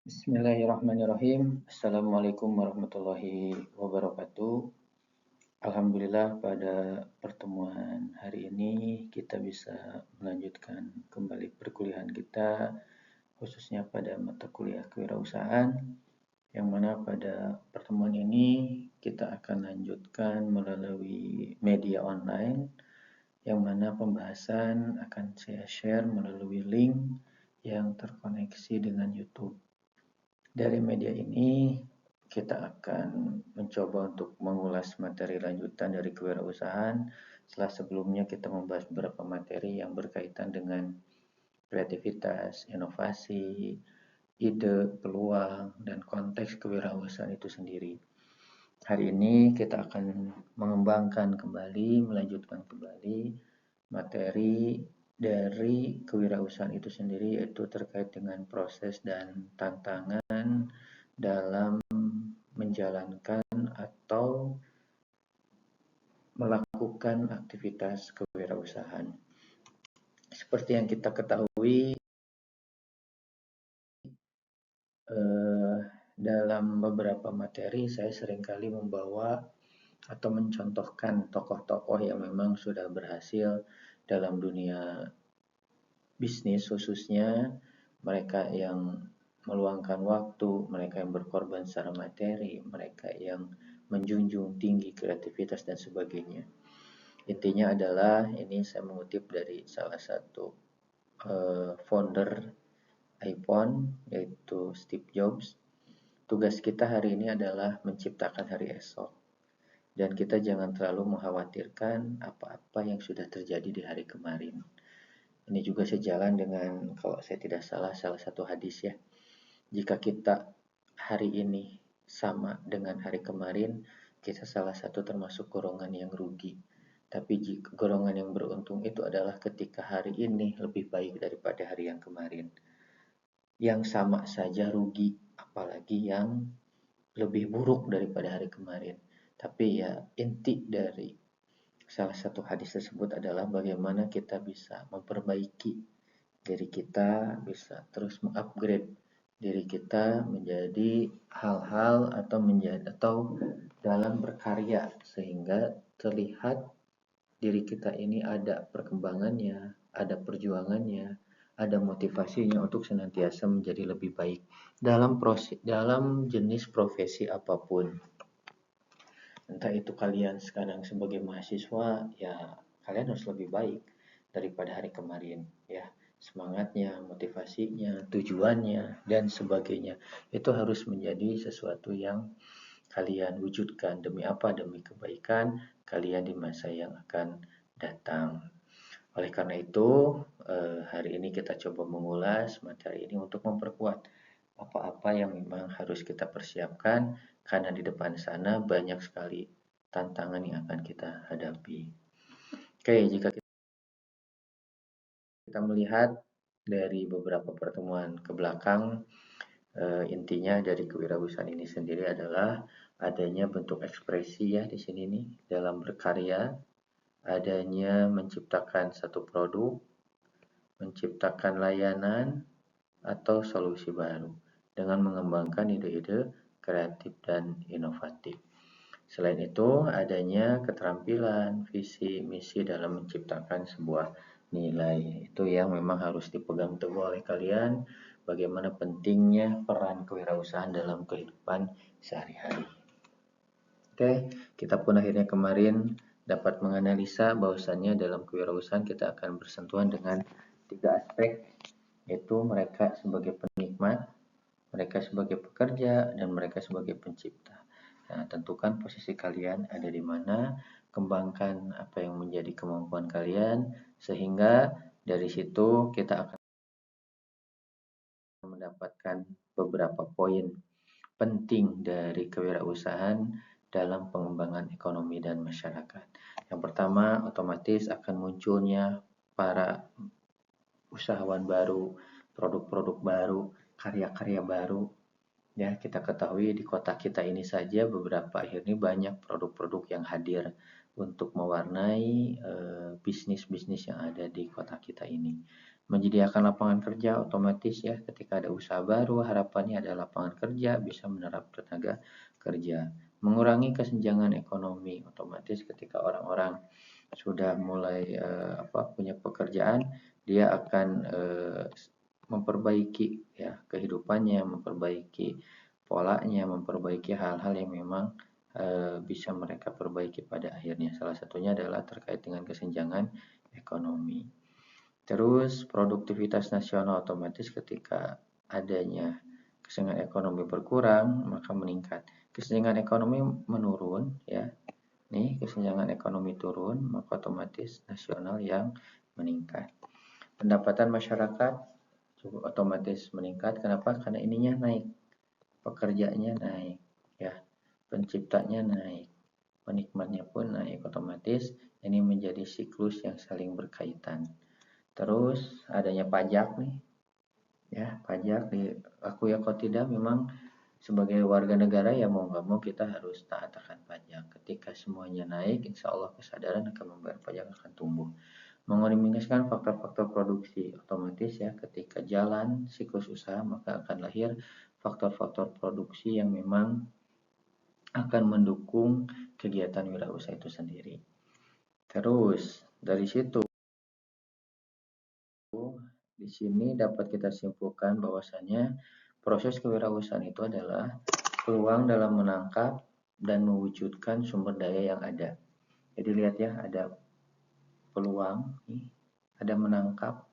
Bismillahirrahmanirrahim. Assalamualaikum warahmatullahi wabarakatuh. Alhamdulillah pada pertemuan hari ini kita bisa melanjutkan kembali perkuliahan kita khususnya pada mata kuliah kewirausahaan yang mana pada pertemuan ini kita akan lanjutkan melalui media online yang mana pembahasan akan saya share melalui link yang terkoneksi dengan YouTube. Dari media ini kita akan mencoba untuk mengulas materi lanjutan dari kewirausahaan setelah sebelumnya kita membahas beberapa materi yang berkaitan dengan kreativitas, inovasi, ide, peluang, dan konteks kewirausahaan itu sendiri. Hari ini kita akan mengembangkan kembali, melanjutkan kembali materi dari kewirausahaan itu sendiri, yaitu terkait dengan proses dan tantangan dalam menjalankan atau melakukan aktivitas kewirausahaan. Seperti yang kita ketahui, dalam beberapa materi saya seringkali membawa atau mencontohkan tokoh-tokoh yang memang sudah berhasil dalam dunia bisnis, khususnya mereka yang meluangkan waktu, mereka yang berkorban secara materi, mereka yang menjunjung tinggi kreativitas dan sebagainya. Intinya adalah ini saya mengutip dari salah satu founder iPhone, yaitu Steve Jobs. Tugas kita hari ini adalah menciptakan hari esok, dan kita jangan terlalu mengkhawatirkan apa-apa yang sudah terjadi di hari kemarin. Ini juga sejalan dengan, kalau saya tidak salah satu hadis ya. Jika kita hari ini sama dengan hari kemarin, kita salah satu termasuk golongan yang rugi. Tapi golongan yang beruntung itu adalah ketika hari ini lebih baik daripada hari yang kemarin. Yang sama saja rugi, apalagi yang lebih buruk daripada hari kemarin. Tapi ya inti dari salah satu hadis tersebut adalah bagaimana kita bisa memperbaiki diri kita, bisa terus mengupgrade diri kita menjadi hal-hal atau dalam berkarya sehingga terlihat diri kita ini ada perkembangannya, ada perjuangannya, ada motivasinya untuk senantiasa menjadi lebih baik dalam jenis profesi apapun. Entah itu kalian sekarang sebagai mahasiswa, ya kalian harus lebih baik daripada hari kemarin, ya. Semangatnya, motivasinya, tujuannya, dan sebagainya. Itu harus menjadi sesuatu yang kalian wujudkan. Demi apa? Demi kebaikan kalian di masa yang akan datang. Oleh karena itu, hari ini kita coba mengulas materi ini untuk memperkuat apa-apa yang memang harus kita persiapkan, karena di depan sana banyak sekali tantangan yang akan kita hadapi. Oke, jika kita melihat dari beberapa pertemuan ke belakang, intinya dari kewirausahaan ini sendiri adalah adanya bentuk ekspresi ya di sini nih dalam berkarya, adanya menciptakan satu produk, menciptakan layanan atau solusi baru dengan mengembangkan ide-ide kreatif dan inovatif. Selain itu, adanya keterampilan, visi, misi dalam menciptakan sebuah nilai. Itu yang memang harus dipegang teguh oleh kalian, bagaimana pentingnya peran kewirausahaan dalam kehidupan sehari-hari. Oke, kita pun akhirnya kemarin dapat menganalisa bahwasannya dalam kewirausahaan kita akan bersentuhan dengan 3 aspek, yaitu mereka sebagai penikmat, mereka sebagai pekerja, dan mereka sebagai pencipta. Nah, tentukan posisi kalian ada di mana, kembangkan apa yang menjadi kemampuan kalian, sehingga dari situ kita akan mendapatkan beberapa poin penting dari kewirausahaan dalam pengembangan ekonomi dan masyarakat. Yang pertama, otomatis akan munculnya para usahawan baru, produk-produk baru, karya-karya baru. Ya, kita ketahui di kota kita ini saja beberapa akhir ini banyak produk-produk yang hadir untuk mewarnai bisnis-bisnis yang ada di kota kita ini. Menyediakan lapangan kerja otomatis ya, ketika ada usaha baru harapannya ada lapangan kerja, bisa menyerap tenaga kerja. Mengurangi kesenjangan ekonomi, otomatis ketika orang-orang sudah mulai punya pekerjaan, dia akan memperbaiki ya kehidupannya, memperbaiki polanya, memperbaiki hal-hal yang memang bisa mereka perbaiki pada akhirnya. Salah satunya adalah terkait dengan kesenjangan ekonomi. Terus produktivitas nasional, otomatis ketika adanya kesenjangan ekonomi berkurang maka meningkat. Kesenjangan ekonomi menurun ya. Nih, kesenjangan ekonomi turun maka otomatis nasional yang meningkat. Pendapatan masyarakat juga otomatis meningkat. Kenapa? Karena ininya naik. Pekerjanya naik ya. Penciptanya naik. Penikmatnya pun naik, otomatis ini menjadi siklus yang saling berkaitan. Terus adanya pajak nih, ya pajak aku ya kalau tidak memang sebagai warga negara ya mau nggak mau kita harus taat akan pajak. Ketika semuanya naik, insya Allah kesadaran akan membayar pajak akan tumbuh. Mengeliminasikan faktor-faktor produksi, otomatis ya ketika jalan siklus usaha maka akan lahir faktor-faktor produksi yang memang akan mendukung kegiatan wirausaha itu sendiri. Terus dari situ di sini dapat kita simpulkan bahwasanya proses kewirausahaan itu adalah peluang dalam menangkap dan mewujudkan sumber daya yang ada. Jadi lihat ya, ada peluang, ada menangkap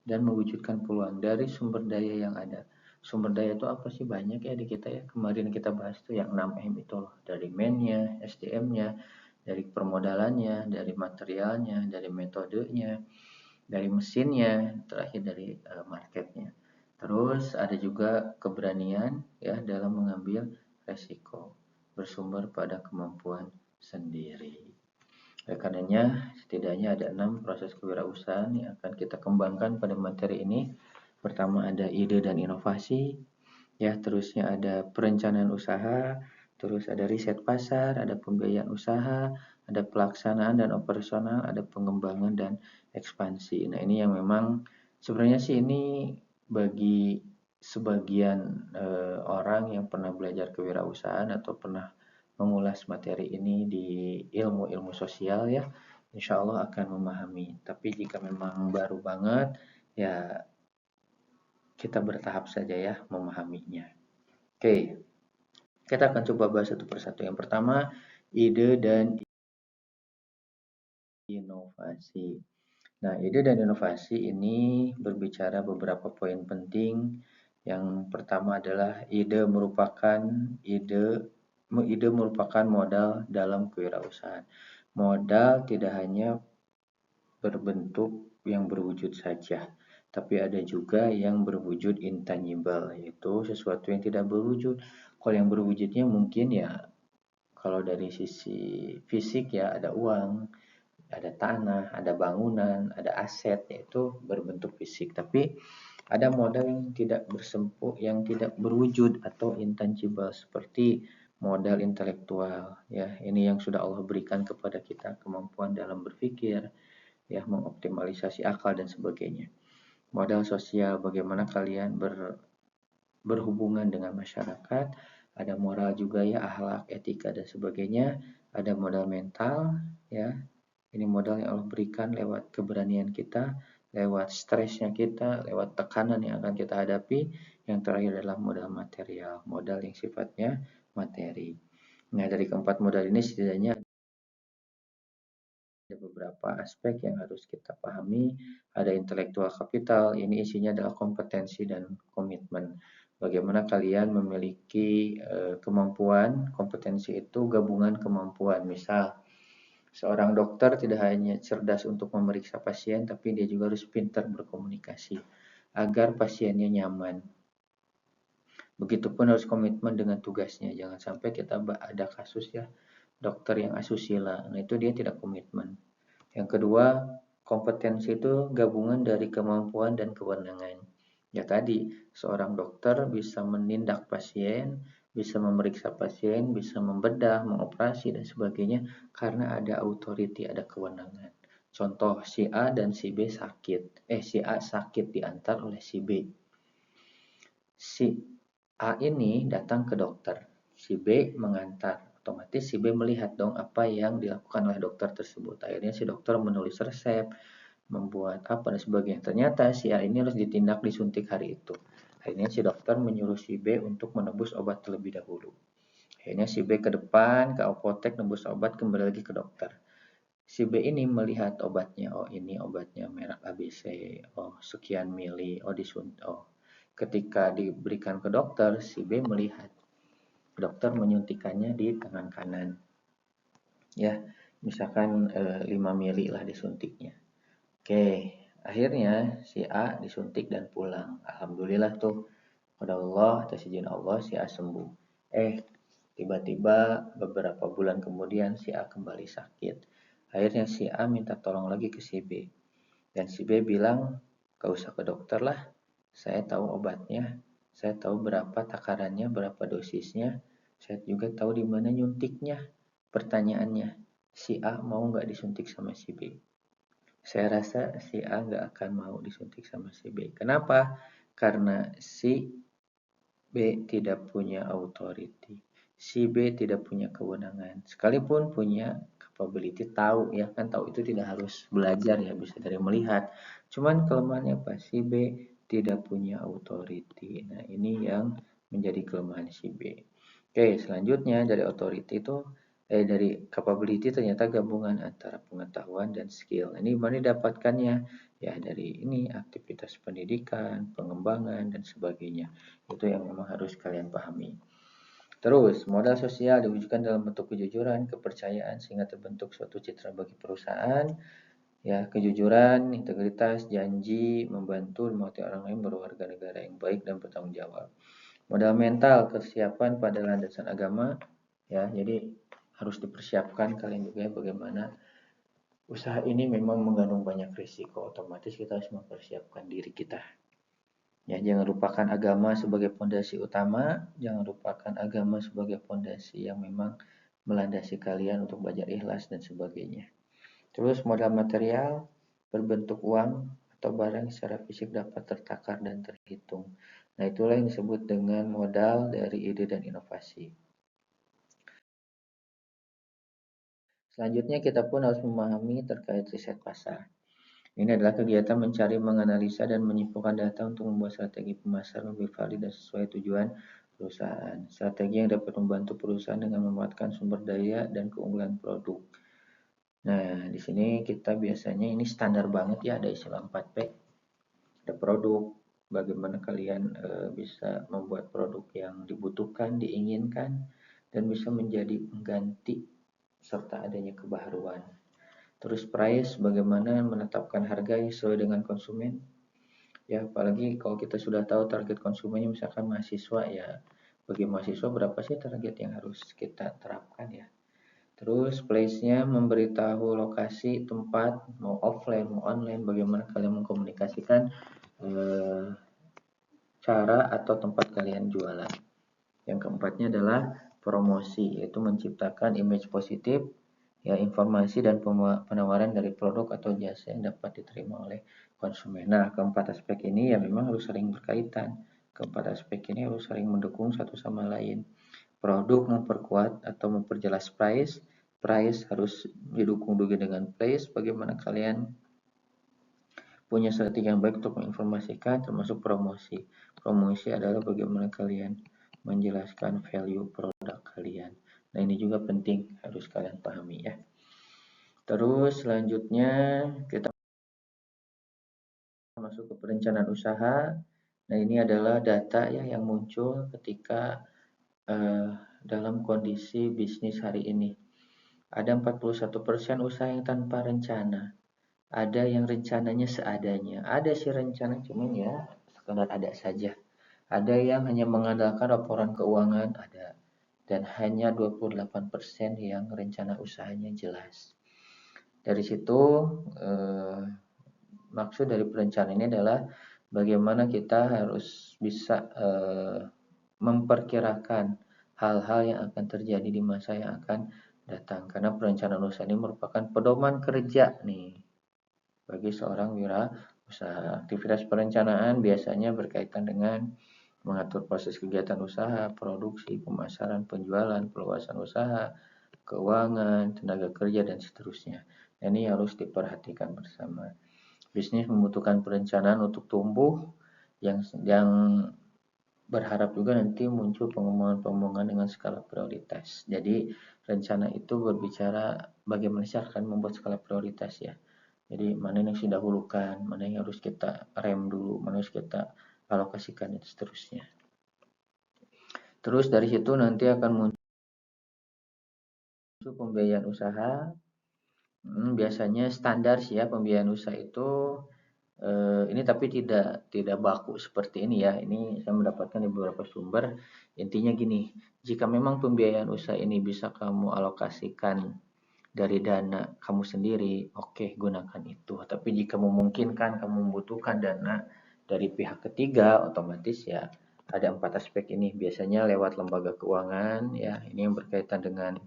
dan mewujudkan peluang dari sumber daya yang ada. Sumber daya itu apa sih? Banyak ya di kita ya. Kemarin kita bahas tuh yang 6M itu loh. Dari man-nya, SDM-nya, dari permodalannya, dari materialnya, dari metodenya, dari mesinnya, terakhir dari marketnya. Terus ada juga keberanian ya dalam mengambil resiko, bersumber pada kemampuan sendiri. Oleh karenanya, setidaknya ada 6 proses kewirausahaan yang akan kita kembangkan pada materi ini. Pertama ada ide dan inovasi, ya terusnya ada perencanaan usaha, terus ada riset pasar, ada pembiayaan usaha, ada pelaksanaan dan operasional, ada pengembangan dan ekspansi. Nah ini yang memang sebenarnya sih ini bagi sebagian orang yang pernah belajar kewirausahaan atau pernah mengulas materi ini di ilmu-ilmu sosial ya, insya Allah akan memahami. Tapi jika memang baru banget, ya kita bertahap saja ya memahaminya. Oke, kita akan coba bahas satu persatu. Yang pertama, ide dan inovasi. Nah, ide dan inovasi ini berbicara beberapa poin penting. Yang pertama adalah ide merupakan modal dalam kewirausahaan. Modal tidak hanya berbentuk yang berwujud saja, tapi ada juga yang berwujud intangible, yaitu sesuatu yang tidak berwujud. Kalau yang berwujudnya mungkin ya, kalau dari sisi fisik ya ada uang, ada tanah, ada bangunan, ada aset, yaitu berbentuk fisik. Tapi ada modal yang tidak bersempuk, yang tidak berwujud atau intangible seperti modal intelektual. Ya, ini yang sudah Allah berikan kepada kita, kemampuan dalam berpikir, ya mengoptimalisasi akal dan sebagainya. Modal sosial, bagaimana kalian berhubungan dengan masyarakat, ada moral juga ya, akhlak, etika dan sebagainya, ada modal mental ya. Ini modal yang Allah berikan lewat keberanian kita, lewat stresnya kita, lewat tekanan yang akan kita hadapi. Yang terakhir adalah modal material, modal yang sifatnya materi. Nah, dari keempat modal ini setidaknya ada beberapa aspek yang harus kita pahami. Ada intellectual capital, ini isinya adalah kompetensi dan komitmen. Bagaimana kalian memiliki kemampuan, kompetensi itu gabungan kemampuan. Misal, seorang dokter tidak hanya cerdas untuk memeriksa pasien, tapi dia juga harus pintar berkomunikasi agar pasiennya nyaman. Begitupun harus komitmen dengan tugasnya. Jangan sampai kita ada kasus ya, dokter yang asusila, nah itu dia tidak komitmen. Yang kedua, kompetensi itu gabungan dari kemampuan dan kewenangan. Ya tadi, seorang dokter bisa menindak pasien, bisa memeriksa pasien, bisa membedah, mengoperasi dan sebagainya karena ada authority, ada kewenangan. Contoh, si A dan si B sakit. Si A sakit diantar oleh si B. Si A ini datang ke dokter. Si B mengantar. Otomatis si B melihat dong apa yang dilakukan oleh dokter tersebut. Akhirnya si dokter menulis resep, membuat apa dan sebagainya. Ternyata si A ini harus ditindak disuntik hari itu. Akhirnya si dokter menyuruh si B untuk menebus obat terlebih dahulu. Akhirnya si B ke depan, ke apotek, nebus obat, kembali lagi ke dokter. Si B ini melihat obatnya, oh ini obatnya merek ABC, oh sekian mili, oh disuntik, oh. Ketika diberikan ke dokter, si B melihat dokter menyuntikannya di tangan kanan. Ya, misalkan 5 mili lah disuntiknya. Oke, akhirnya si A disuntik dan pulang. Alhamdulillah tuh, pada Allah, atas izin Allah si A sembuh. Tiba-tiba beberapa bulan kemudian si A kembali sakit. Akhirnya si A minta tolong lagi ke si B. Dan si B bilang, gak usah ke dokter lah, saya tahu obatnya, saya tahu berapa takarannya, berapa dosisnya, saya juga tahu di mana nyuntiknya. Pertanyaannya, si A mau gak disuntik sama si B? Saya rasa si A gak akan mau disuntik sama si B. Kenapa? Karena si B tidak punya authority. Si B tidak punya kewenangan. Sekalipun punya capability, tahu ya kan, tahu itu tidak harus belajar ya, bisa dari melihat. Cuman kelemahannya apa? Si B tidak punya authority. Nah, ini yang menjadi kelemahan si B. Oke, selanjutnya dari authority itu dari capability ternyata gabungan antara pengetahuan dan skill. Ini mana didapatkannya? Ya dari ini aktivitas pendidikan, pengembangan dan sebagainya. Itu yang memang harus kalian pahami. Terus, modal sosial diwujudkan dalam bentuk kejujuran, kepercayaan sehingga terbentuk suatu citra bagi perusahaan. Ya, kejujuran, integritas, janji, membantu, memotivasi orang lain berwarga negara yang baik dan bertanggung jawab. Modal mental, kesiapan pada landasan agama. Ya, jadi harus dipersiapkan kalian juga bagaimana usaha ini memang mengandung banyak risiko. Otomatis kita harus mempersiapkan diri kita. Ya, jangan lupakan agama sebagai pondasi utama, jangan lupakan agama sebagai pondasi yang memang melandasi kalian untuk belajar ikhlas dan sebagainya. Terus modal material berbentuk uang atau barang secara fisik dapat tertakar dan terhitung. Nah, itulah yang disebut dengan modal dari ide dan inovasi. Selanjutnya kita pun harus memahami terkait riset pasar. Ini adalah kegiatan mencari, menganalisa, dan menyimpulkan data untuk membuat strategi pemasaran lebih valid dan sesuai tujuan perusahaan. Strategi yang dapat membantu perusahaan dengan memanfaatkan sumber daya dan keunggulan produk. Nah, di sini kita biasanya ini standar banget ya, ada istilah 4P. Ada produk, bagaimana kalian bisa membuat produk yang dibutuhkan, diinginkan, dan bisa menjadi pengganti serta adanya kebaharuan. Terus price, bagaimana menetapkan harga yang sesuai dengan konsumen. Ya, apalagi kalau kita sudah tahu target konsumennya, misalkan mahasiswa ya, bagi mahasiswa berapa sih target yang harus kita terapkan ya. Terus place-nya memberitahu lokasi, tempat, mau offline, mau online, bagaimana kalian mengkomunikasikan cara atau tempat kalian jualan. Yang keempatnya adalah promosi, yaitu menciptakan image positif, ya informasi dan penawaran dari produk atau jasa yang dapat diterima oleh konsumen. Nah, keempat aspek ini ya memang harus saling berkaitan. Keempat aspek ini harus saling mendukung satu sama lain. Produk memperkuat atau memperjelas price, price harus didukung juga dengan place. Bagaimana kalian punya strategi yang baik untuk menginformasikan, termasuk promosi. Promosi adalah bagaimana kalian menjelaskan value produk kalian. Nah, ini juga penting harus kalian pahami ya. Terus selanjutnya kita masuk ke perencanaan usaha. Nah, ini adalah data ya yang muncul ketika dalam kondisi bisnis hari ini. Ada 41% usaha yang tanpa rencana. Ada yang rencananya seadanya. Ada sih rencana, cuman ya sekedar ada saja. Ada yang hanya mengandalkan laporan keuangan, ada. Dan hanya 28% yang rencana usahanya jelas. Dari situ maksud dari perencanaan ini adalah bagaimana kita harus bisa memperkirakan hal-hal yang akan terjadi di masa yang akan datang. Karena perencanaan usaha ini merupakan pedoman kerja nih. bagi seorang wirausaha. Aktivitas perencanaan biasanya berkaitan dengan mengatur proses kegiatan usaha, produksi, pemasaran, penjualan, perluasan usaha, keuangan, tenaga kerja, dan seterusnya. Ini harus diperhatikan bersama. Bisnis membutuhkan perencanaan untuk tumbuh yang berharap juga nanti muncul pengembangan-pengembangan dengan skala prioritas. Jadi rencana itu berbicara bagaimana sih akan membuat skala prioritas ya. Jadi mana yang harus didahulukan, mana yang harus kita rem dulu, mana yang harus kita alokasikan dan seterusnya. Terus dari situ nanti akan muncul pembiayaan usaha. Biasanya standar sih ya pembiayaan usaha itu ini tapi tidak baku seperti ini ya. Ini saya mendapatkan di beberapa sumber. Intinya gini, jika memang pembiayaan usaha ini bisa kamu alokasikan dari dana kamu sendiri, oke, gunakan itu. Tapi jika memungkinkan kamu membutuhkan dana dari pihak ketiga, otomatis ya ada 4 aspek ini. Biasanya lewat lembaga keuangan ya. Ini yang berkaitan dengan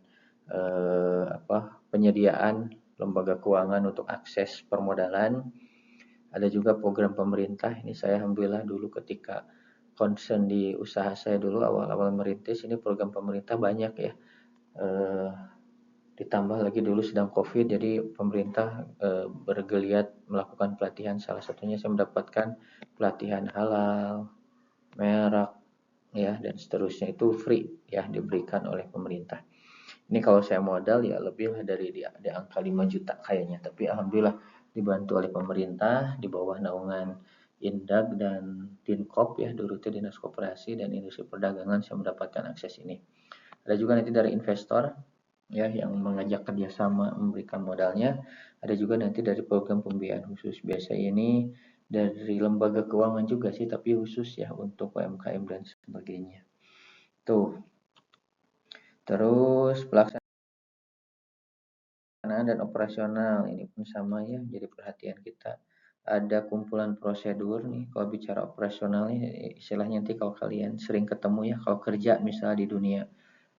penyediaan lembaga keuangan untuk akses permodalan. Ada juga program pemerintah. Ini saya alhamdulillah dulu ketika concern di usaha saya dulu awal-awal merintis, ini program pemerintah banyak ya. Ditambah lagi dulu sedang COVID, jadi pemerintah bergeliat melakukan pelatihan. Salah satunya saya mendapatkan pelatihan halal, merek, ya, dan seterusnya itu free ya diberikan oleh pemerintah. Ini kalau saya modal ya lebih lah dari di angka 5 juta kayaknya, tapi alhamdulillah dibantu oleh pemerintah di bawah naungan Indag dan Dinkop ya, dulu itu Dinas Koperasi dan Industri Perdagangan, saya mendapatkan akses ini. Ada juga nanti dari investor ya yang mengajak kerjasama memberikan modalnya. Ada juga nanti dari program pembiayaan khusus. Biasanya ini dari lembaga keuangan juga sih, tapi khusus ya untuk UMKM dan sebagainya. Tuh. Terus pelaksanaan dan operasional ini pun sama ya, jadi perhatian kita. Ada kumpulan prosedur nih, kalau bicara operasional nih istilahnya nanti kalau kalian sering ketemu ya, kalau kerja misalnya di dunia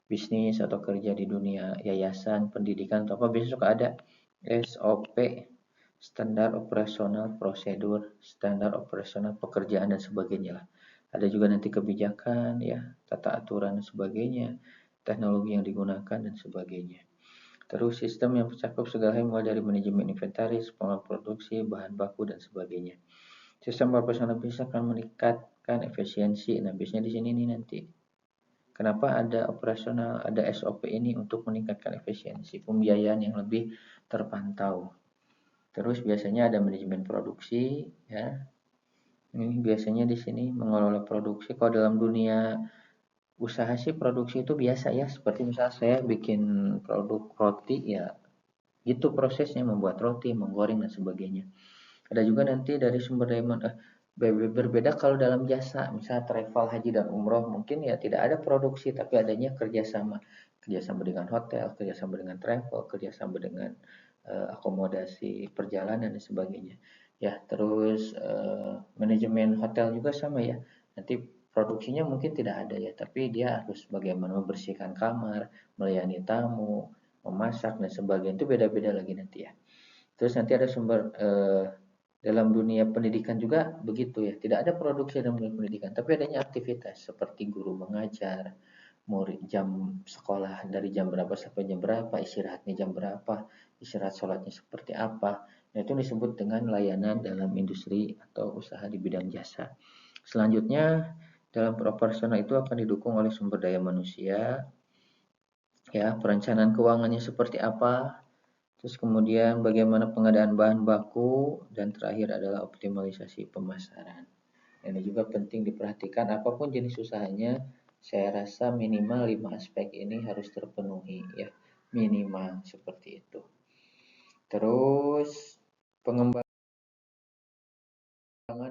bisnis atau kerja di dunia yayasan, pendidikan atau apa, biasanya suka ada SOP, standar operasional prosedur, standar operasional pekerjaan dan sebagainya lah. Ada juga nanti kebijakan ya, tata aturan dan sebagainya, teknologi yang digunakan dan sebagainya. Terus sistem yang mencakup segala hal mulai dari manajemen inventaris, pengelolaan produksi, bahan baku dan sebagainya. Sistem operasional bisa akan meningkatkan efisiensi. Nah, biasanya di sini nih nanti. Kenapa ada operasional, ada SOP ini untuk meningkatkan efisiensi, pembiayaan yang lebih terpantau. Terus biasanya ada manajemen produksi, ya. Ini biasanya di sini mengelola produksi. Kalau dalam dunia usaha sih produksi itu biasa ya, seperti misalnya saya bikin produk roti ya, itu prosesnya membuat roti, menggoreng dan sebagainya. Ada juga nanti dari sumber daya berbeda kalau dalam jasa, misalnya travel, haji dan umroh, mungkin ya tidak ada produksi tapi adanya kerjasama dengan hotel, kerjasama dengan travel, kerjasama dengan akomodasi perjalanan dan sebagainya. Ya, terus manajemen hotel juga sama ya. Nanti produksinya mungkin tidak ada ya, tapi dia harus bagaimana membersihkan kamar, melayani tamu, memasak dan sebagainya, itu beda-beda lagi nanti ya. Terus nanti ada sumber dalam dunia pendidikan juga begitu ya, tidak ada produksi dalam dunia pendidikan, tapi adanya aktivitas seperti guru mengajar, murid jam sekolah dari jam berapa sampai jam berapa, istirahatnya jam berapa, istirahat sholatnya seperti apa. Nah, itu disebut dengan layanan dalam industri atau usaha di bidang jasa. Selanjutnya, dalam operasional itu akan didukung oleh sumber daya manusia, ya, perencanaan keuangannya seperti apa, terus kemudian bagaimana pengadaan bahan baku, dan terakhir adalah optimalisasi pemasaran. Ini juga penting diperhatikan, apapun jenis usahanya, saya rasa minimal 5 aspek ini harus terpenuhi ya, minimal seperti itu. Terus pengembangan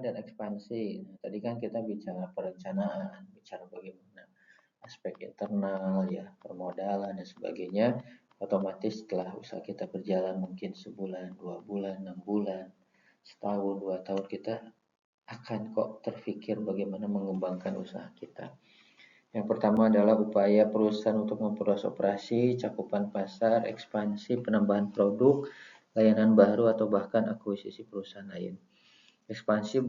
dan ekspansi. Nah, tadi kan kita bicara perencanaan, bicara bagaimana aspek internal ya, permodalan dan sebagainya. Otomatis setelah usaha kita berjalan mungkin sebulan, 2 bulan, 6 bulan, setahun, 2 tahun, kita akan kok terfikir bagaimana mengembangkan usaha kita. Yang pertama adalah upaya perusahaan untuk memperluas operasi, cakupan pasar, ekspansi, penambahan produk, layanan baru atau bahkan akuisisi perusahaan lain. Ekspansi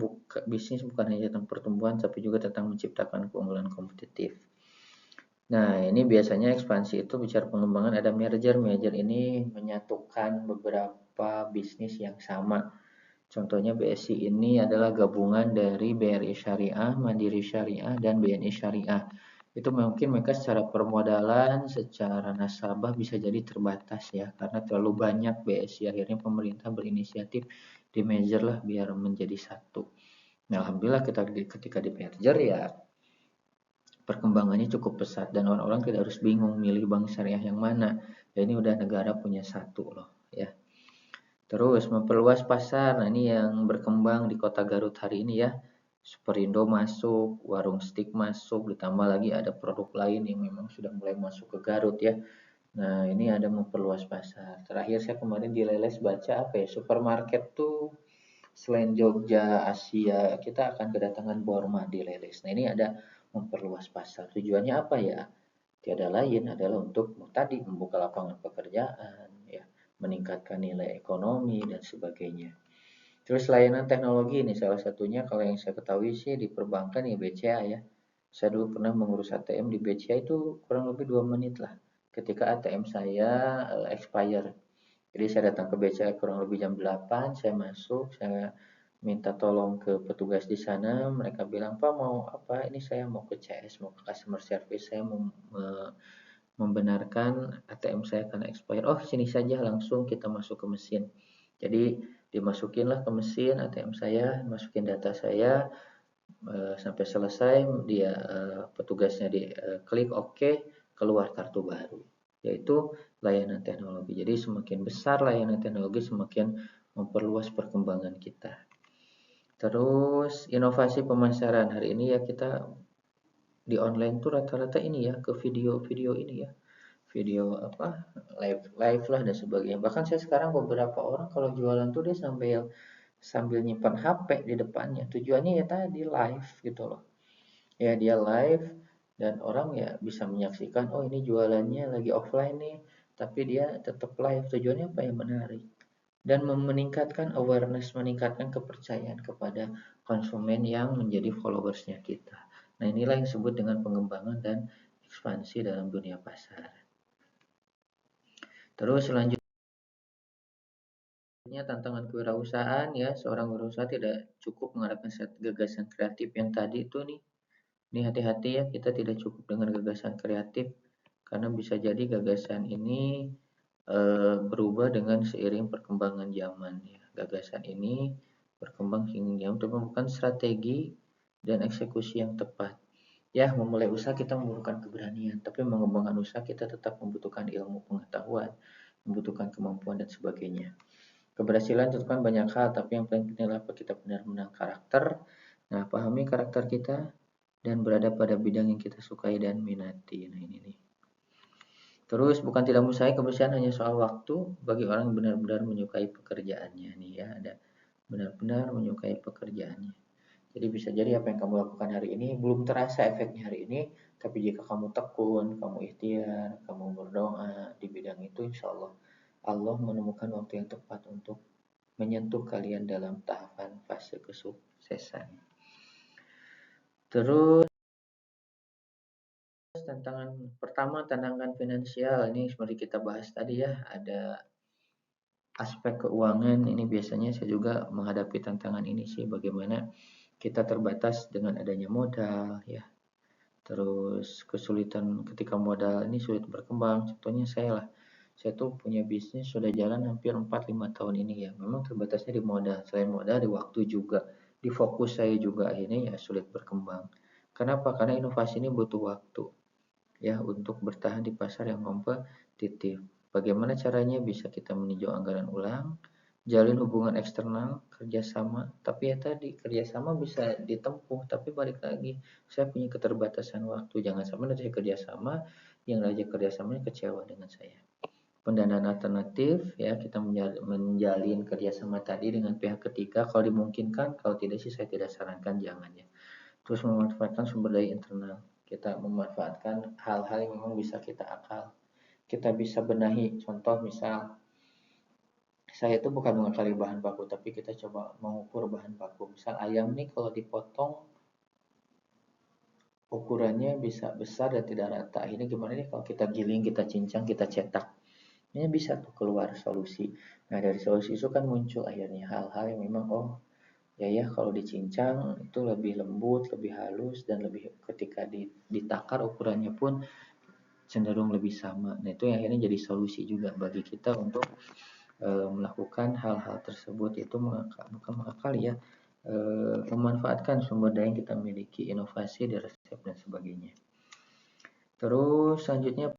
bisnis bukan hanya tentang pertumbuhan tapi juga tentang menciptakan keunggulan kompetitif. Nah, ini biasanya ekspansi itu bicara pengembangan ada merger. Merger ini menyatukan beberapa bisnis yang sama. Contohnya BSI ini adalah gabungan dari BRI Syariah, Mandiri Syariah, dan BNI Syariah. Itu mungkin mereka secara permodalan, secara nasabah bisa jadi terbatas ya, karena terlalu banyak BSI. Akhirnya pemerintah berinisiatif di merger lah biar menjadi satu. Nah, alhamdulillah ketika di merger ya perkembangannya cukup pesat dan orang-orang tidak harus bingung milih bank syariah yang mana. Ya ini udah negara punya satu loh ya. Terus memperluas pasar. Nah, ini yang berkembang di Kota Garut hari ini ya. Superindo masuk, Warung Stik masuk, ditambah lagi ada produk lain yang memang sudah mulai masuk ke Garut ya. Nah, ini ada memperluas pasar. Terakhir saya kemarin di Leles baca apa ya, supermarket tuh selain Jogja, Asia, kita akan kedatangan Borma di Leles. Nah, ini ada memperluas pasar. Tujuannya apa ya? Tiada lain adalah untuk tadi membuka lapangan pekerjaan, ya, meningkatkan nilai ekonomi dan sebagainya. Terus layanan teknologi ini salah satunya kalau yang saya ketahui sih di perbankan ya BCA ya. Saya dulu pernah mengurus ATM di BCA itu kurang lebih 2 menit lah. Ketika ATM saya expire. Jadi saya datang ke BCA kurang lebih jam 8, saya masuk, saya minta tolong ke petugas di sana, mereka bilang, "Pak mau apa?" "Ini saya mau ke CS, mau ke customer service, saya mau membenarkan ATM saya akan expire." "Oh, sini saja langsung kita masuk ke mesin." Jadi dimasukinlah ke mesin ATM saya, masukin data saya, sampai selesai dia petugasnya di klik OK, keluar kartu baru. Yaitu layanan teknologi. Jadi semakin besar layanan teknologi semakin memperluas perkembangan kita. Terus inovasi pemasaran hari ini ya kita di online tuh rata-rata ini ya ke video-video ini ya. Video apa live live lah dan sebagainya. Bahkan saya sekarang beberapa orang kalau jualan tuh dia sambil sambil nyimpan HP di depannya. Tujuannya ya tadi live gitu loh. Ya dia live dan orang ya bisa menyaksikan oh ini jualannya lagi offline nih, tapi dia tetap live. Tujuannya apa ya menarik dan meningkatkan awareness, meningkatkan kepercayaan kepada konsumen yang menjadi followersnya kita. Nah inilah yang disebut dengan pengembangan dan ekspansi dalam dunia pasar. Terus selanjutnya tantangan kewirausahaan ya, seorang wirausaha tidak cukup mengharapkan gagasan kreatif yang tadi itu nih. Ini hati-hati ya, kita tidak cukup dengan gagasan kreatif karena bisa jadi gagasan ini berubah dengan seiring perkembangan zaman ya. Gagasan ini berkembang hingga zaman tapi bukan strategi dan eksekusi yang tepat. Ya, memulai usaha kita membutuhkan keberanian, tapi mengembangkan usaha kita tetap membutuhkan ilmu pengetahuan, membutuhkan kemampuan dan sebagainya. Keberhasilan tentukan banyak hal, tapi yang paling penting adalah kita benar-benar karakter. Nah, pahami karakter kita dan berada pada bidang yang kita sukai dan minati. Nah, ini nih. Terus bukan tidak mustahil kebersihan hanya soal waktu bagi orang yang benar-benar menyukai pekerjaannya nih ya, ada benar-benar menyukai pekerjaannya. Jadi bisa jadi apa yang kamu lakukan hari ini belum terasa efeknya hari ini, tapi jika kamu tekun, kamu ikhtiar, kamu berdoa di bidang itu, insya Allah Allah menemukan waktu yang tepat untuk menyentuh kalian dalam tahapan fase kesuksesan. Terus tantangan pertama, tantangan finansial ini seperti kita bahas tadi ya, ada aspek keuangan. Ini biasanya saya juga menghadapi tantangan ini sih, bagaimana kita terbatas dengan adanya modal ya. Terus kesulitan ketika modal ini sulit berkembang. Contohnya saya lah, saya tuh punya bisnis sudah jalan hampir 4-5 tahun ini ya. Memang terbatasnya di modal, selain modal di waktu juga, di fokus saya juga akhirnya ya sulit berkembang. Kenapa? Karena inovasi ini butuh waktu ya untuk bertahan di pasar yang kompetitif. Bagaimana caranya bisa kita meninjau anggaran ulang, jalin hubungan eksternal, kerjasama, tapi ya tadi kerjasama bisa ditempuh, tapi balik lagi saya punya keterbatasan waktu, jangan sampai nanti saya kerjasama, yang raja kerjasamanya kecewa dengan saya. Pendanaan alternatif ya, kita menjalin kerjasama tadi dengan pihak ketiga kalau dimungkinkan, kalau tidak sih saya tidak sarankan jangan ya. Terus memanfaatkan sumber daya internal, kita memanfaatkan hal-hal yang memang bisa kita akal, kita bisa benahi. Contoh misal saya itu bukan mengakali bahan baku, tapi kita coba mengukur bahan baku. Misal ayam nih kalau dipotong ukurannya bisa besar dan tidak rata. Ini gimana nih kalau kita giling, kita cincang, kita cetak? Ini bisa tuh keluar solusi. Nah dari solusi itu kan muncul akhirnya hal-hal yang memang ya kalau dicincang itu lebih lembut, lebih halus dan lebih ketika ditakar ukurannya pun cenderung lebih sama. Nah itu yang akhirnya jadi solusi juga bagi kita untuk melakukan hal-hal tersebut, itu bukan mengakali ya, memanfaatkan sumber daya yang kita miliki, inovasi di resep dan sebagainya. Terus selanjutnya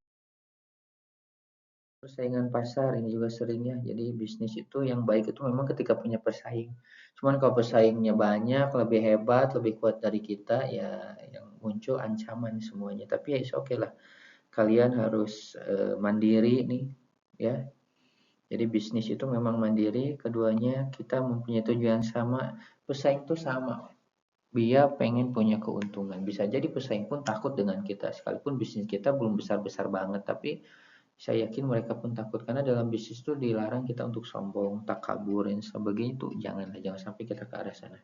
persaingan pasar ini juga sering ya. Jadi bisnis itu yang baik itu memang ketika punya pesaing. Cuman kalau pesaingnya banyak, lebih hebat, lebih kuat dari kita, ya yang muncul ancaman semuanya. Tapi ya oke lah. Kalian harus mandiri nih, ya. Jadi bisnis itu memang mandiri. Keduanya kita mempunyai tujuan sama. Pesaing itu sama. Dia pengen punya keuntungan. Bisa jadi pesaing pun takut dengan kita. Sekalipun bisnis kita belum besar-besar banget, tapi saya yakin mereka pun takut karena dalam bisnis itu dilarang kita untuk sombong, takabur, dan sebagainya itu jangan sampai kita ke arah sana.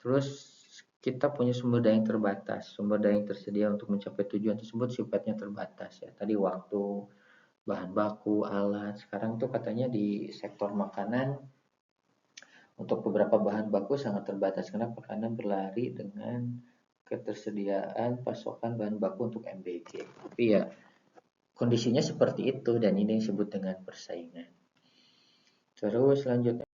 Terus kita punya sumber daya yang terbatas, sumber daya yang tersedia untuk mencapai tujuan tersebut sifatnya terbatas ya. Tadi waktu, bahan baku, alat. Sekarang tuh katanya di sektor makanan untuk beberapa bahan baku sangat terbatas karena karena berlari dengan ketersediaan pasokan bahan baku untuk MBG. Tapi ya kondisinya seperti itu dan ini disebut dengan persaingan. Terus selanjutnya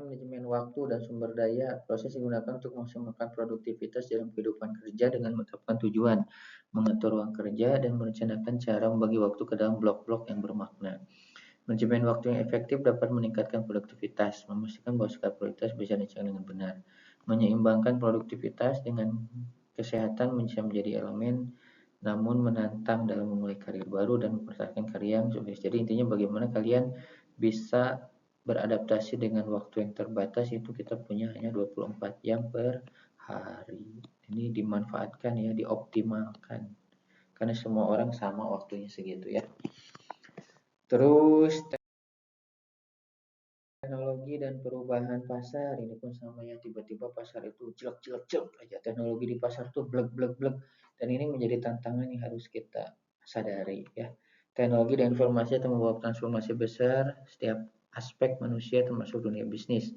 manajemen waktu dan sumber daya, proses digunakan untuk memaksimalkan produktivitas dalam kehidupan kerja dengan menetapkan tujuan, mengatur ruang kerja, dan merencanakan cara membagi waktu ke dalam blok-blok yang bermakna. Manajemen waktu yang efektif dapat meningkatkan produktivitas, memastikan bahwa skala prioritas bisa dicapai dengan benar. Menyeimbangkan produktivitas dengan kesehatan bisa menjadi elemen namun menantang dalam memulai karir baru dan mempertahankan karya yang sukses. Jadi intinya bagaimana kalian bisa beradaptasi dengan waktu yang terbatas, itu kita punya hanya 24 jam per hari. Ini dimanfaatkan ya, dioptimalkan. Karena semua orang sama waktunya segitu ya. Terus teknologi dan perubahan pasar ini pun sama ya, tiba-tiba pasar itu jelek aja, teknologi di pasar tuh blek dan ini menjadi tantangan yang harus kita sadari ya. Teknologi dan informasi akan membawa transformasi besar setiap aspek manusia termasuk dunia bisnis.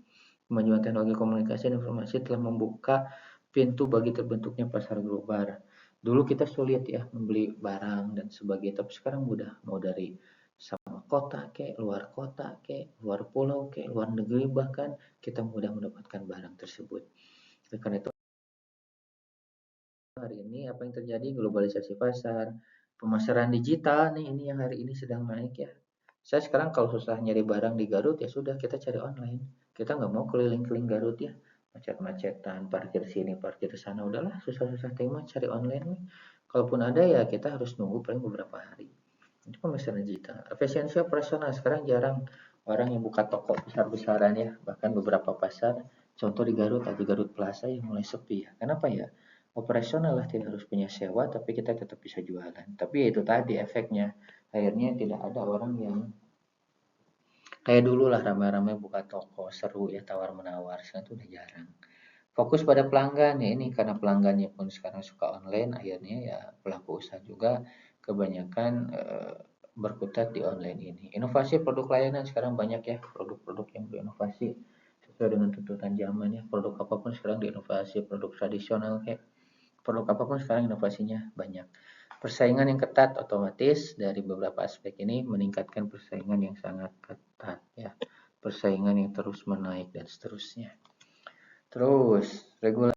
Kemajuan teknologi komunikasi dan informasi telah membuka pintu bagi terbentuknya pasar global. Dulu kita sulit ya membeli barang dan sebagainya, tapi sekarang mudah, mau dari kota ke, luar pulau ke, luar negeri bahkan kita mudah mendapatkan barang tersebut. Karena itu hari ini apa yang terjadi, globalisasi pasar, pemasaran digital nih ini yang hari ini sedang naik ya. Saya sekarang kalau susah nyari barang di Garut ya sudah kita cari online. Kita nggak mau keliling-keliling Garut ya, macet-macetan, parkir sini, parkir sana, udahlah susah-susah tema cari online nih. Kalaupun ada ya kita harus nunggu paling beberapa hari. Itu pemasaran digital. Efisiensi operasional sekarang jarang orang yang buka toko besar-besaran ya, bahkan beberapa pasar, contoh di Garut aja, Garut Plaza yang mulai sepi ya. Kenapa ya? Operasional lah, tidak harus punya sewa, tapi kita tetap bisa jualan. Tapi ya itu tadi efeknya, akhirnya tidak ada orang yang kayak dulu lah ramai-ramai buka toko, seru ya tawar menawar, sekarang itu udah jarang. Fokus pada pelanggan ya, ini karena pelanggannya pun sekarang suka online, akhirnya ya pelaku usaha juga kebanyakan berkutat di online ini. Inovasi produk layanan sekarang banyak ya, produk-produk yang berinovasi sesuai dengan tuntutan zaman ya. Produk apapun sekarang diinovasi, produk tradisional kayak produk apapun sekarang inovasinya banyak. Persaingan yang ketat otomatis dari beberapa aspek ini meningkatkan persaingan yang sangat ketat ya. Persaingan yang terus menaik dan seterusnya. Terus regulasi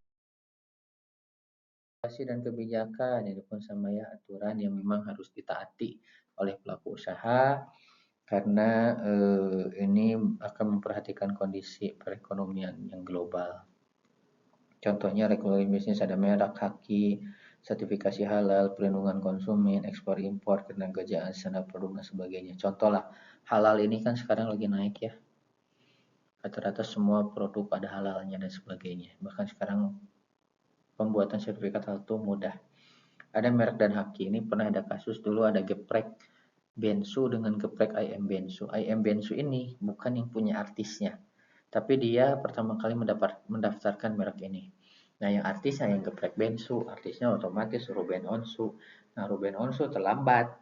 dan kebijakan ini pun sama ya, aturan yang memang harus ditaati oleh pelaku usaha karena ini akan memperhatikan kondisi perekonomian yang global. Contohnya regulasi bisnis ada merek, haki, sertifikasi halal, perlindungan konsumen, ekspor impor, ketenagakerjaan, standar produk dan sebagainya. Contoh lah, halal ini kan sekarang lagi naik ya. Rata-rata semua produk ada halalnya dan sebagainya. Bahkan sekarang pembuatan sertifikat halal itu mudah. Ada merek dan haki, ini pernah ada kasus dulu, ada geprek Bensu dengan geprek I am Bensu. I am Bensu ini bukan yang punya artisnya, tapi dia pertama kali mendaftarkan merek ini. Nah, yang artisnya yang geprek Bensu, artisnya otomatis Ruben Onsu. Nah, Ruben Onsu terlambat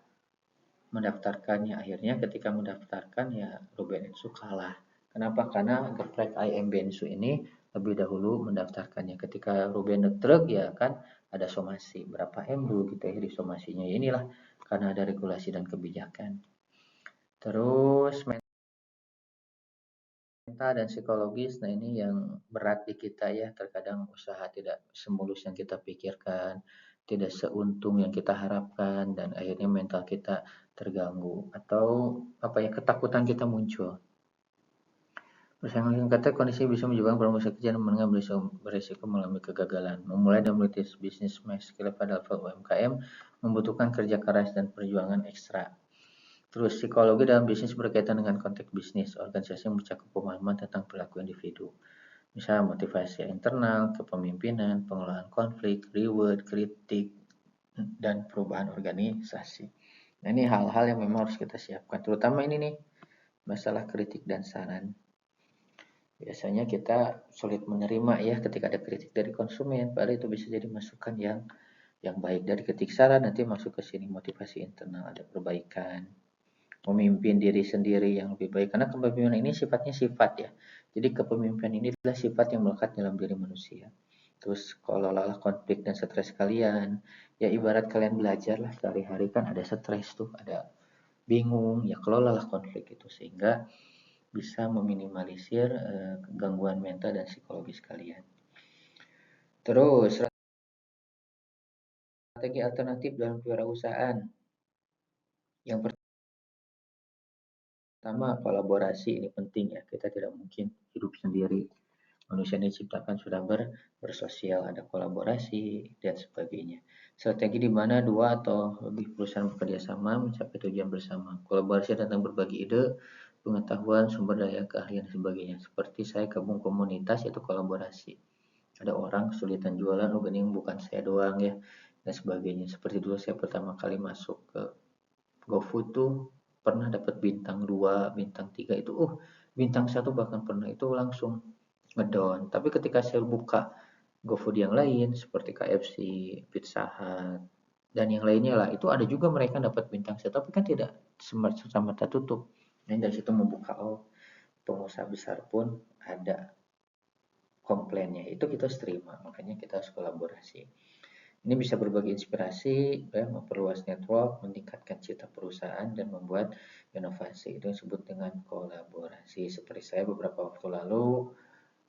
mendaftarkannya. Akhirnya ketika mendaftarkan ya Ruben Onsu kalah. Kenapa? Karena geprek I am Bensu ini lebih dahulu mendaftarkannya. Ketika Ruben truk ya kan ada somasi berapa M dulu gitu ya di somasinya. Ya inilah karena ada regulasi dan kebijakan. Terus mental dan psikologis, nah ini yang berat di kita ya, terkadang usaha tidak semulus yang kita pikirkan, tidak seuntung yang kita harapkan, dan akhirnya mental kita terganggu, atau apa ya, ketakutan kita muncul. Persaingan kata kondisi bisa menyebabkan promosi kecil dan menengah berisiko mengalami kegagalan. Memulai dan merintis bisnis skill pada level UMKM membutuhkan kerja keras dan perjuangan ekstra. Terus psikologi dalam bisnis berkaitan dengan konteks bisnis, organisasi yang mencakup pemahaman tentang perilaku individu. Misalnya motivasi internal, kepemimpinan, pengelolaan konflik, reward, kritik, dan perubahan organisasi. Nah, ini hal-hal yang memang harus kita siapkan. Terutama ini nih, masalah kritik dan saran. Biasanya kita sulit menerima ya ketika ada kritik dari konsumen, padahal itu bisa jadi masukan yang baik. Dari kritik saran nanti masuk ke sini motivasi internal, ada perbaikan, memimpin diri sendiri yang lebih baik, karena kepemimpinan ini sifatnya sifat ya. Jadi kepemimpinan ini adalah sifat yang melekat dalam diri manusia. Terus kelolalah konflik dan stres kalian, ya ibarat kalian belajar lah sehari-hari kan ada stres tuh, ada bingung, ya kelolalah konflik itu sehingga bisa meminimalisir gangguan mental dan psikologis kalian. Terus strategi alternatif dalam kewirausahaan. Yang pertama kolaborasi, ini penting ya, kita tidak mungkin hidup sendiri. Manusia ini diciptakan sudah bersosial, ada kolaborasi dan sebagainya. Strategi di mana dua atau lebih perusahaan bekerja sama mencapai tujuan bersama. Kolaborasi tentang berbagi ide, pengetahuan, sumber daya, keahlian dan sebagainya. Seperti saya gabung komunitas itu kolaborasi. Ada orang kesulitan jualan, oh ini bukan saya doang ya dan sebagainya. Seperti dulu saya pertama kali masuk ke GoFood tuh pernah dapat bintang 2, bintang 3 itu, bintang 1 bahkan pernah itu langsung ngedown. Tapi ketika saya buka GoFood yang lain seperti KFC, Pizza Hut, dan yang lainnya lah, itu ada juga mereka dapat bintang 1, tapi kan tidak semata tutup. Dan dari situ membuka, pengusaha besar pun ada komplainnya, itu kita terima, makanya kita harus kolaborasi. Ini bisa berbagi inspirasi, ya, memperluas network, meningkatkan cita perusahaan, dan membuat inovasi. Itu disebut dengan kolaborasi. Seperti saya beberapa waktu lalu,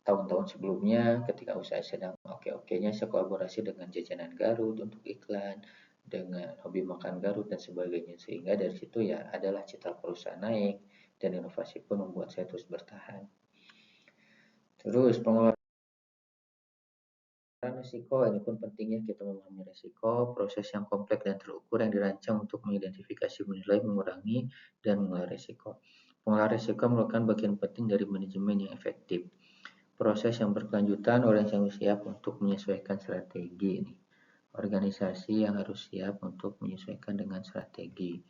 tahun-tahun sebelumnya, ketika usaha sedang oke-okenya, saya kolaborasi dengan jajanan Garut untuk iklan, dengan hobi makan Garut, dan sebagainya. Sehingga dari situ ya adalah cita perusahaan naik, dan inovasi pun membuat saya terus bertahan. Terus pengelolaan risiko, ini pun pentingnya kita memahami risiko, proses yang kompleks dan terukur yang dirancang untuk mengidentifikasi, menilai, mengurangi, dan mengelola risiko. Pengelolaan risiko merupakan bagian penting dari manajemen yang efektif. Proses yang berkelanjutan, orang yang siap untuk menyesuaikan strategi ini. Organisasi yang harus siap untuk menyesuaikan dengan strategi.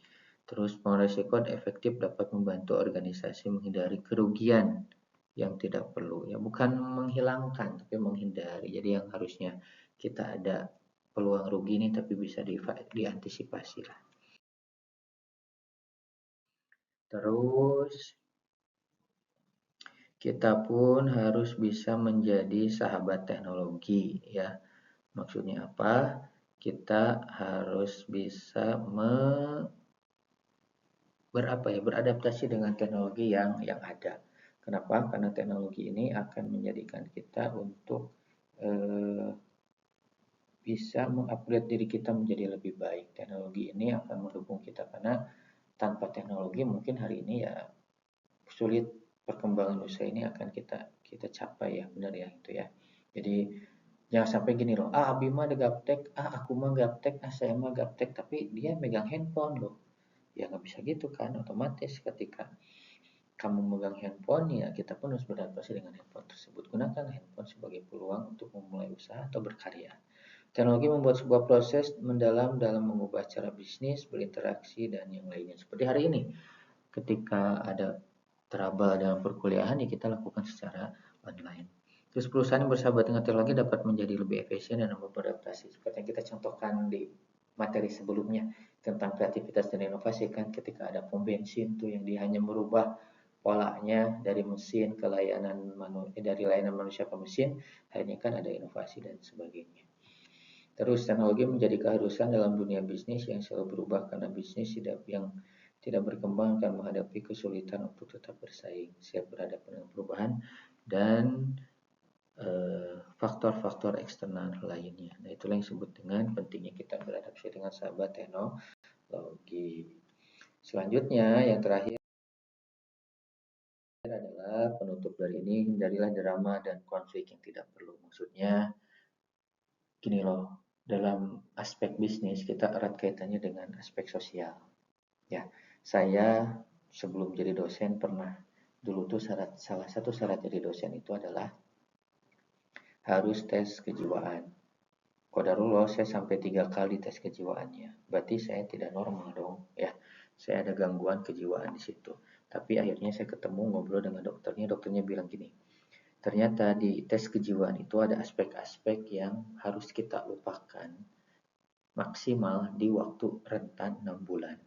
Terus pengelolaan risiko efektif dapat membantu organisasi menghindari kerugian yang tidak perlu, ya bukan menghilangkan tapi menghindari. Jadi yang harusnya kita ada peluang rugi ini tapi bisa diantisipasi lah. Terus kita pun harus bisa menjadi sahabat teknologi ya. Maksudnya apa? Kita harus bisa beradaptasi dengan teknologi yang ada. Kenapa? Karena teknologi ini akan menjadikan kita untuk eh, bisa mengupgrade diri kita menjadi lebih baik. Teknologi ini akan mendukung kita karena tanpa teknologi mungkin hari ini ya sulit perkembangan usaha ini akan kita capai ya, benar ya itu ya. Jadi jangan sampai gini loh, Abi mah ada gaptek, aku mah gaptek, saya mah gaptek, tapi dia megang handphone loh. Ya nggak bisa gitu kan, otomatis ketika kamu megang handphone ya kita pun harus beradaptasi dengan handphone tersebut. Gunakan handphone sebagai peluang untuk memulai usaha atau berkarya. Teknologi membuat sebuah proses mendalam dalam mengubah cara bisnis, berinteraksi, dan yang lainnya. Seperti hari ini, ketika ada trouble dalam perkuliahan, ya kita lakukan secara online. Terus perusahaan yang bersahabat dengan teknologi dapat menjadi lebih efisien dan beradaptasi. Seperti yang kita contohkan di materi sebelumnya tentang kreativitas dan inovasi kan, ketika ada pom bensin tuh yang dia hanya merubah polanya dari mesin ke dari layanan manusia ke mesin, akhirnya kan ada inovasi dan sebagainya. Terus teknologi menjadi keharusan dalam dunia bisnis yang selalu berubah karena bisnis yang tidak berkembang akan menghadapi kesulitan untuk tetap bersaing, siap berhadapan dengan perubahan dan faktor-faktor eksternal lainnya. Nah, itulah yang disebut dengan pentingnya kita beradaptasi dengan sahabat teknologi. Selanjutnya, yang terakhir adalah penutup dari ini, hindarilah drama dan konflik yang tidak perlu. Maksudnya, gini loh, dalam aspek bisnis kita erat kaitannya dengan aspek sosial. Ya, saya sebelum jadi dosen pernah dulu tuh salah satu syarat jadi dosen itu adalah harus tes kejiwaan. Qadarullah saya sampai 3 kali tes kejiwaannya. Berarti saya tidak normal dong, ya. Saya ada gangguan kejiwaan di situ. Tapi akhirnya saya ketemu ngobrol dengan dokternya bilang gini, ternyata di tes kejiwaan itu ada aspek-aspek yang harus kita lupakan maksimal di waktu rentan 6 bulan.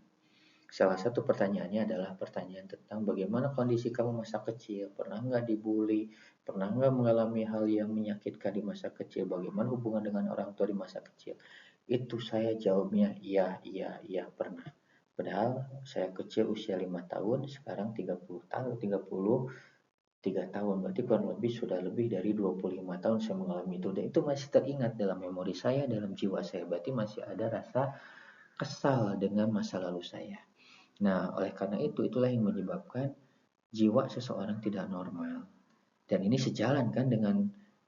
Salah satu pertanyaannya adalah pertanyaan tentang bagaimana kondisi kamu masa kecil, pernah nggak dibully, pernah nggak mengalami hal yang menyakitkan di masa kecil, bagaimana hubungan dengan orang tua di masa kecil. Itu saya jawabnya iya, pernah. Padahal saya kecil usia 5 tahun, sekarang 30 tahun, 33 tahun, berarti kurang lebih sudah lebih dari 25 tahun saya mengalami itu. Dan itu masih teringat dalam memori saya, dalam jiwa saya, berarti masih ada rasa kesal dengan masa lalu saya. Nah, oleh karena itu, itulah yang menyebabkan jiwa seseorang tidak normal. Dan ini sejalan kan dengan,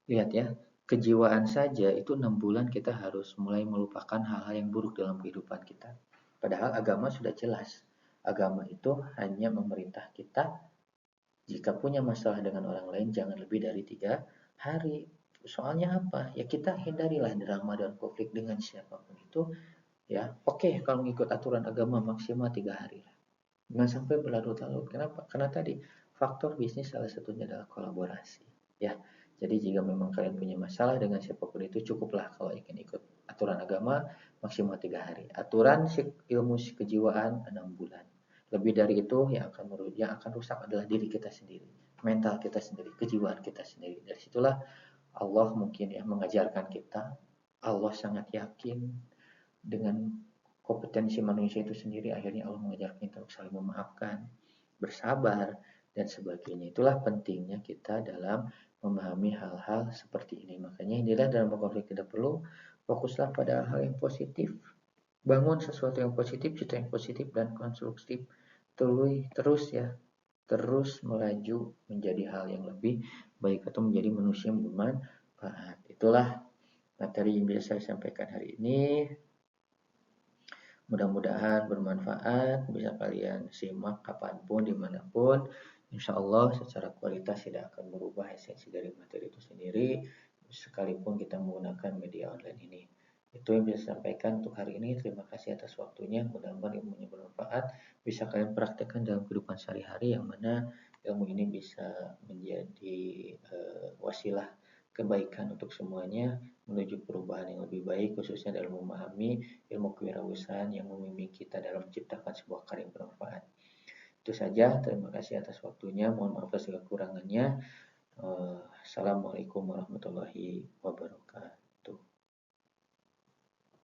lihat ya, kejiwaan saja itu 6 bulan kita harus mulai melupakan hal-hal yang buruk dalam kehidupan kita. Padahal agama sudah jelas. Agama itu hanya memerintah kita, jika punya masalah dengan orang lain, jangan lebih dari 3 hari. Soalnya apa? Ya kita hindarilah drama dan konflik dengan siapapun itu. Ya, oke, kalau ngikut aturan agama maksimal 3 hari. Jangan sampai berlarut-larut. Kenapa? Karena tadi faktor bisnis salah satunya adalah kolaborasi. Ya, jadi jika memang kalian punya masalah dengan siapapun itu, cukuplah kalau ingin ikut aturan agama maksimal 3 hari. Aturan ilmu kejiwaan 6 bulan. Lebih dari itu yang akan rusak adalah diri kita sendiri, mental kita sendiri, kejiwaan kita sendiri. Dari situlah Allah mungkin ya mengajarkan kita. Allah sangat yakin dengan kompetensi manusia itu sendiri, akhirnya Allah mengajarkan kita untuk saling memaafkan, bersabar, dan sebagainya. Itulah pentingnya kita dalam memahami hal-hal seperti ini. Makanya inilah dalam konflik tidak perlu, fokuslah pada hal yang positif, bangun sesuatu yang positif, cerita yang positif dan konstruktif, terus ya, terus melaju menjadi hal yang lebih baik atau menjadi manusia yang bermanfaat. Itulah materi yang bisa saya sampaikan hari ini. Mudah-mudahan bermanfaat, bisa kalian simak kapanpun, dimanapun. Insya Allah secara kualitas tidak akan merubah esensi dari materi itu sendiri, sekalipun kita menggunakan media online ini. Itu yang bisa saya sampaikan untuk hari ini. Terima kasih atas waktunya. Mudah-mudahan ilmunya bermanfaat, bisa kalian praktekkan dalam kehidupan sehari-hari, yang mana ilmu ini bisa menjadi wasilah kebaikan untuk semuanya, menuju perubahan yang lebih baik, khususnya dalam memahami ilmu kewirausahaan yang membimbing kita dalam menciptakan sebuah karya yang bermanfaat. Itu saja, terima kasih atas waktunya, mohon maaf atas kekurangannya. Assalamualaikum warahmatullahi wabarakatuh.